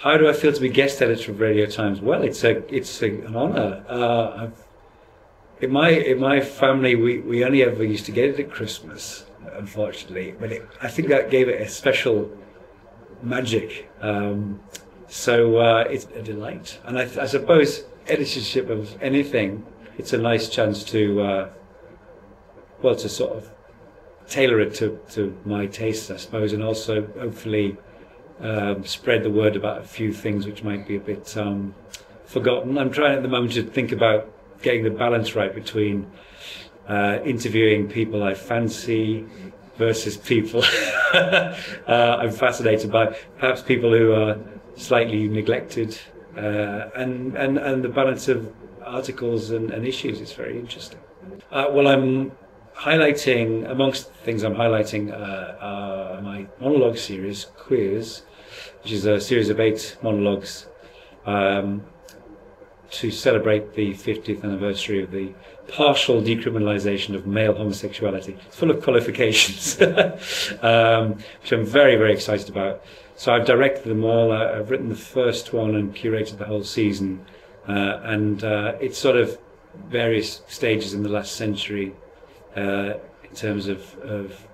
How do I feel to be guest editor of Radio Times? Well, it's an honour. In my family, we only ever used to get it at Christmas, unfortunately. But I think that gave it a special magic. So it's a delight. And I suppose editorship of anything, it's a nice chance to well, to sort of tailor it to my tastes, I suppose, and also hopefully spread the word about a few things which might be a bit forgotten. I'm trying at the moment to think about getting the balance right between interviewing people I fancy versus people I'm fascinated by, perhaps people who are slightly neglected, and the balance of articles and issues is very interesting. Well, I'm highlighting, amongst the things I'm highlighting, my monologue series, Queers, which is a series of 8 monologues to celebrate the 50th anniversary of the partial decriminalisation of male homosexuality. It's full of qualifications, which I'm very, very excited about. So I've directed them all. I've written the first one and curated the whole season, and it's sort of various stages in the last century in terms of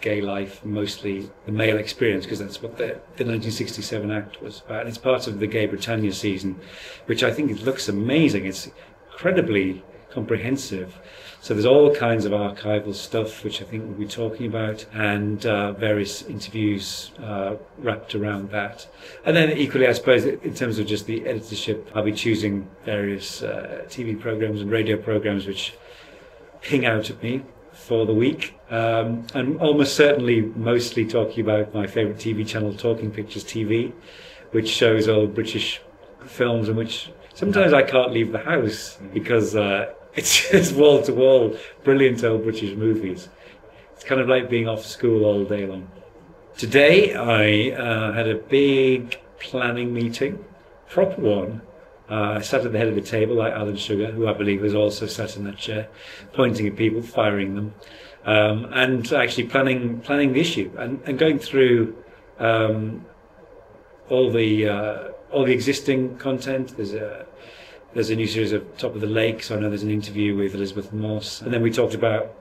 gay life, mostly the male experience, because that's what the 1967 Act was about. And it's part of the Gay Britannia season, which I think it looks amazing. It's incredibly comprehensive. So there's all kinds of archival stuff, which I think we'll be talking about, and various interviews wrapped around that. And then equally, I suppose, in terms of just the editorship, I'll be choosing various TV programs and radio programs which ping out at me for the week, and almost certainly mostly talking about my favourite TV channel, Talking Pictures TV, which shows old British films in which sometimes I can't leave the house because it's just wall-to-wall brilliant old British movies. It's kind of like being off school all day long. Today I had a big planning meeting, proper one. I sat at the head of the table like Alan Sugar, who I believe was also sat in that chair, pointing at people, firing them, and actually planning the issue and going through all the existing content. There's a new series of Top of the Lake, so I know there's an interview with Elizabeth Moss, and then we talked about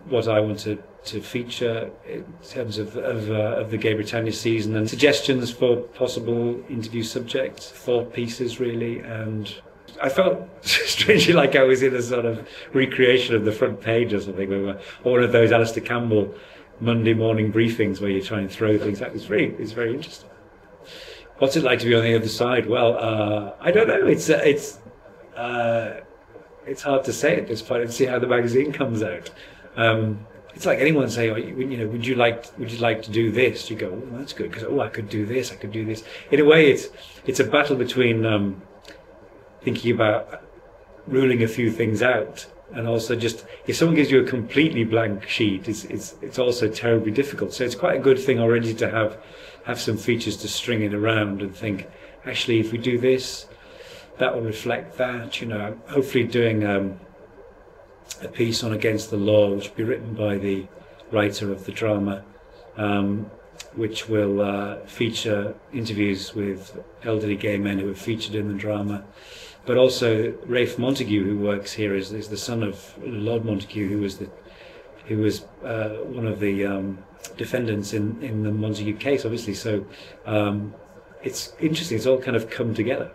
what I wanted to feature in terms of the Gay Britannia season, and suggestions for possible interview subjects, thought pieces really. And I felt strangely like I was in a sort of recreation of the front page or something, or one of those Alistair Campbell Monday morning briefings where you try and throw things out. It's very interesting. What's it like to be on the other side? Well, I don't know. It's hard to say at this point, and see how the magazine comes out. It's like anyone saying, would you like to do this? You go, oh, that's good, because I could do this, I could do this. In a way, it's a battle between thinking about ruling a few things out, and also just, if someone gives you a completely blank sheet, it's also terribly difficult. So it's quite a good thing already to have some features to string it around and think, actually, if we do this, that will reflect that. I'm hopefully doing a piece on Against the Law, which will be written by the writer of the drama, which will feature interviews with elderly gay men who are featured in the drama. But also Rafe Montague, who works here, is the son of Lord Montague, who was one of the defendants in the Montague case, obviously. So it's interesting. It's all kind of come together.